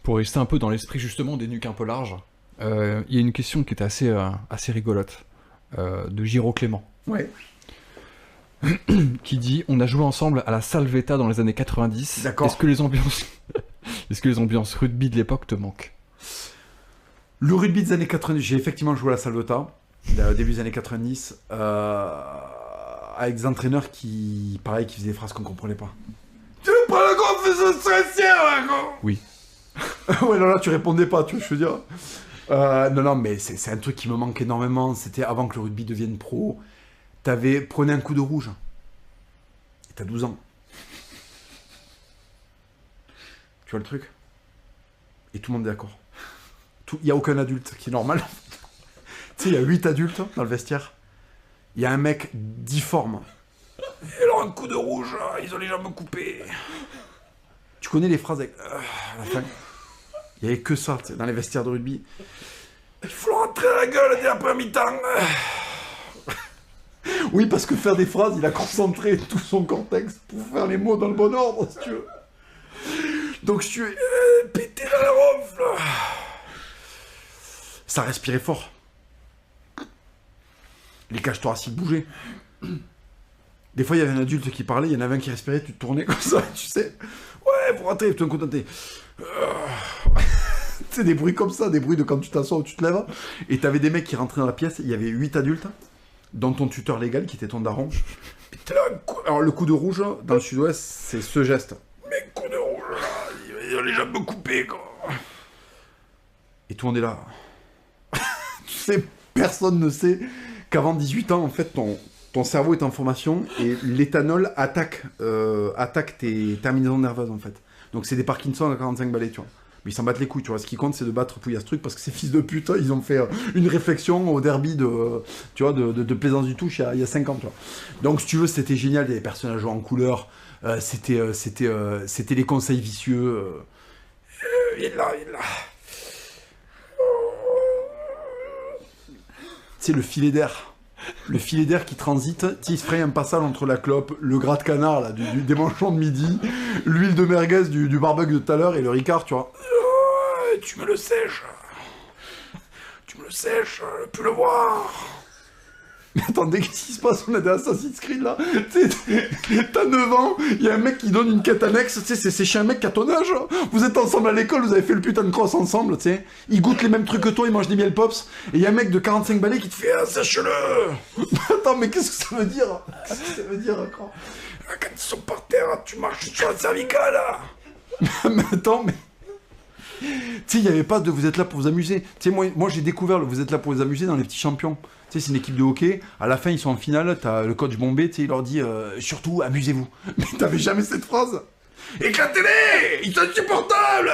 pour rester un peu dans l'esprit justement des nuques un peu larges, il y a une question qui était assez rigolote, de Giro Clément, Ouais. qui dit: on a joué ensemble à la Salvetta dans les années 90. D'accord. Est-ce que les ambiances rugby de l'époque te manquent? Le rugby des années 90, j'ai effectivement joué à la Salvetat, début des années 90, avec des entraîneurs qui, pareil, qui faisaient des phrases qu'on comprenait pas. Tu veux pas le confesseur stressé, gros? Oui. Ouais, là, tu répondais pas, tu vois, je veux dire. Non, mais c'est un truc qui me manque énormément. C'était avant que le rugby devienne pro. Prenez un coup de rouge. Et t'as 12 ans. Tu vois le truc? Et tout le monde est d'accord. Il n'y a aucun adulte qui est normal. Tu sais, il y a 8 adultes dans le vestiaire. Il y a un mec difforme. Et alors, un coup de rouge, ils ont les jambes coupées. Tu connais les phrases avec... à la fin. Il n'y avait que ça, tu sais, dans les vestiaires de rugby. Il faut leur rentrer à la gueule dès après mi-temps. Oui, parce que faire des phrases, il a concentré tout son cortex pour faire les mots dans le bon ordre, si tu veux. Donc, si tu es pété dans la ronfle. Ça respirait fort. Les cages thoraciques bougeaient. Des fois, il y avait un adulte qui parlait, il y en avait un qui respirait, tu te tournais comme ça, tu sais. Ouais, pour rentrer, tu te contentais. Tu sais, des bruits comme ça, des bruits de quand tu t'assois ou tu te lèves. Et t'avais des mecs qui rentraient dans la pièce, il y avait 8 adultes, dont ton tuteur légal qui était ton daron. Putain, alors, le coup de rouge, dans le sud-ouest, c'est ce geste. Mais coup de rouge, là, il a les jambes coupées, quoi. Et tout le monde est là. Tu sais, personne ne sait qu'avant 18 ans, en fait, ton cerveau est en formation et l'éthanol attaque tes terminaisons nerveuses, en fait. Donc c'est des Parkinson à 45 balais, tu vois. Mais ils s'en battent les couilles, tu vois. Ce qui compte, c'est de battre Pouillasse truc parce que ces fils de pute, ils ont fait une réflexion au derby de Plaisance du Touche il y a 5 ans, tu vois. Donc, si tu veux, c'était génial. Il y avait des personnages en couleur. C'était les conseils vicieux. Il est là. C'est le filet d'air. Le filet d'air qui transite, il se fraye un passage entre la clope, le gras de canard là, des manchons de midi, l'huile de merguez du barbecue de tout à l'heure et le Ricard, tu vois. Tu me le sèches. Plus le voir. Mais attendez, qu'est-ce qui se passe? On a des Assassin's Creed là. T'as 9 ans, il y a un mec qui donne une quête annexe, tu sais, c'est chez un mec qui a ton âge. Vous êtes ensemble à l'école, vous avez fait le putain de cross ensemble, tu sais. Il goûte les mêmes trucs que toi, il mange des miel pops. Et il y a un mec de 45 balais qui te fait sèche-le. Attends, mais qu'est-ce que ça veut dire? Qu'est-ce que ça veut dire, quoi? Quand ils sont par terre, tu marches sur la cervicale, là. Mais attends, mais... Tu sais, il n'y avait pas de vous êtes là pour vous amuser. Tu sais, moi j'ai découvert le vous êtes là pour vous amuser dans les petits champions. Tu sais, c'est une équipe de hockey. À la fin, ils sont en finale. T'as le coach Bombay, tu sais, il leur dit surtout, amusez-vous. Mais t'avais jamais cette phrase. Éclatez-les! Ils sont insupportables!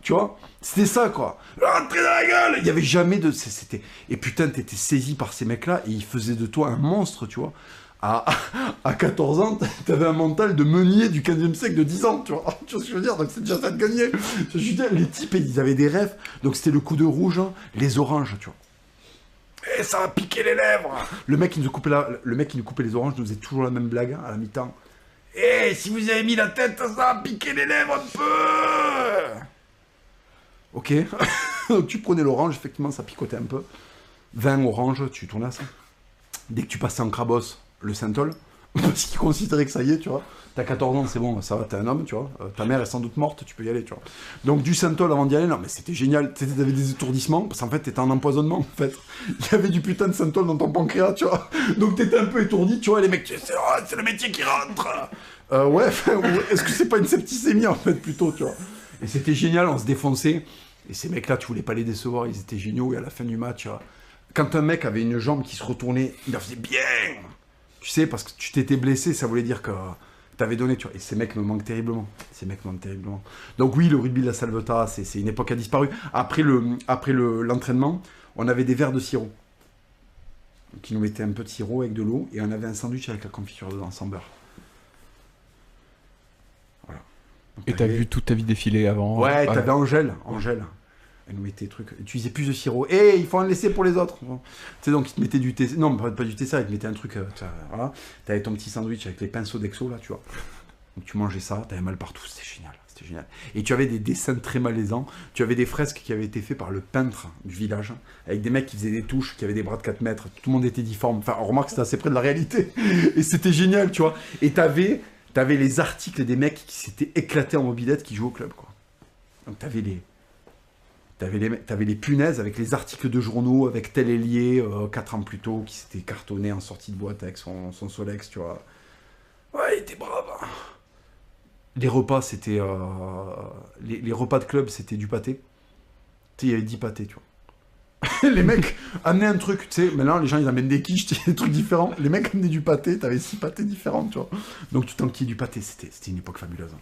Tu vois? C'était ça, quoi. Rentrez dans la gueule! Il n'y avait jamais de. C'était... Et putain, t'étais saisi par ces mecs-là et ils faisaient de toi un monstre, tu vois. À 14 ans, t'avais un mental de meunier du 15e siècle de 10 ans, tu vois. Tu vois ce que je veux dire? Donc c'est déjà ça de gagner. Je veux dire, les types, ils avaient des rêves. Donc c'était le coup de rouge, les oranges, tu vois. Et ça va piquer les lèvres! Le mec qui nous coupait les oranges nous faisait toujours la même blague à la mi-temps. Eh, si vous avez mis la tête, ça va piquer les lèvres un peu! Ok. Donc tu prenais l'orange, effectivement, ça picotait un peu. 20 oranges, tu tournais à ça. Dès que tu passais en crabos, le synthol, parce qu'ils considéraient que ça y est, tu vois. T'as 14 ans, c'est bon, ça va, t'es un homme, tu vois. Ta mère est sans doute morte, tu peux y aller, tu vois. Donc du synthol avant d'y aller, non, mais c'était génial. T'avais des étourdissements, parce qu'en fait, t'étais en empoisonnement, en fait. Il y avait du putain de synthol dans ton pancréas, tu vois. Donc t'étais un peu étourdi, tu vois, et les mecs, c'est le métier qui rentre. Ouais, est-ce que c'est pas une septicémie, en fait, plutôt, tu vois. Et c'était génial, on se défonçait. Et ces mecs-là, tu voulais pas les décevoir, ils étaient géniaux, et à la fin du match, tu vois, quand un mec avait une jambe qui se retournait, il leur faisait bien. Tu sais, parce que tu t'étais blessé, ça voulait dire que t'avais donné, tu vois. Et ces mecs me manquent terriblement. Donc oui, le rugby de la Salvetat, c'est une époque qui a disparu. Après l'entraînement, on avait des verres de sirop. Qui nous mettaient un peu de sirop avec de l'eau, et on avait un sandwich avec la confiture dedans, sans beurre. Voilà. Donc, Et t'as vu toute ta vie défiler avant? Ouais, t'avais Angèle. Elle nous mettait des trucs. Tu utilisais plus de sirop. Il faut en laisser pour les autres. Tu sais, donc, ils te mettaient du thé. Non, pas du thé, ça. Ils te mettaient un truc. Voilà. T'avais ton petit sandwich avec les pinceaux d'Exo, là, tu vois. Donc, tu mangeais ça. T'avais mal partout. C'était génial. c'était génial. Et tu avais des dessins très malaisants, tu avais des fresques qui avaient été faites par le peintre du village, avec des mecs qui faisaient des touches, qui avaient des bras de 4 mètres, tout le monde était difforme, enfin on remarque que c'était assez près de la réalité, et c'était génial, tu vois. Et t'avais les articles des mecs qui s'étaient éclatés en mobilette qui jouaient au club, quoi. Donc t'avais les punaises avec les articles de journaux, avec tel ailier, 4 ans plus tôt, qui s'était cartonné en sortie de boîte avec son Solex, tu vois. Ouais, il était brave. Hein. Les repas, c'était... les repas de club, c'était du pâté. Tu sais, il y avait 10 pâtés, tu vois. Les mecs amenaient un truc, tu sais, maintenant les gens ils amènent des quiches, des trucs différents. Les mecs amenaient du pâté, t'avais 6 pâtés différents, tu vois. Donc tu t'enquillais du pâté, c'était une époque fabuleuse. Hein.